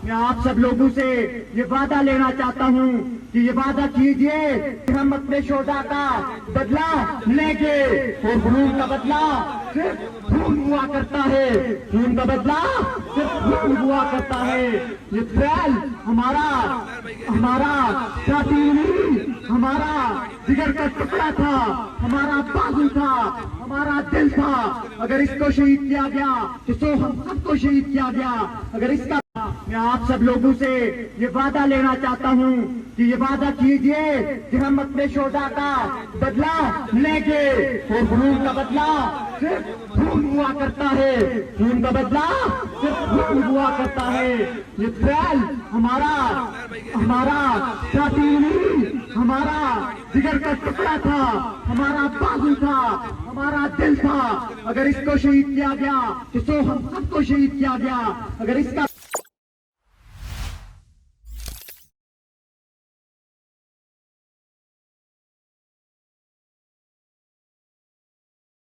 میں آپ سب لوگوں سے یہ وعدہ لینا چاہتا ہوں کہ یہ وعدہ کیجئے کہ ہم اپنے شہداء کا بدلہ لیں گے، اور خون کا بدلہ صرف خون ہوا کرتا ہے، خون کا بدلہ صرف خون ہوا کرتا ہے۔ یہ فعل ہمارا ساتھی نہیں، ہمارا جگر کا ٹکڑا تھا، ہمارا بازو تھا، ہمارا دل تھا۔ اگر اس کو شہید کیا گیا تو ہم سب کو شہید کیا گیا۔ اگر اس کا میں آپ سب لوگوں سے یہ وعدہ لینا چاہتا ہوں کہ یہ وعدہ کیجئے کہ ہم اپنے شہداء کا بدلہ لیں گے، اور خون کا بدلہ صرف خون ہوا کرتا ہے، خون کا بدلہ صرف خون ہوا کرتا ہے۔ یہ فعل ہمارا ساتھی نہیں، ہمارا جگر کا ٹکڑا تھا، ہمارا بازو تھا، ہمارا دل تھا۔ اگر اس کو شہید کیا گیا تو ہم سب کو شہید کیا گیا۔ اگر اس کا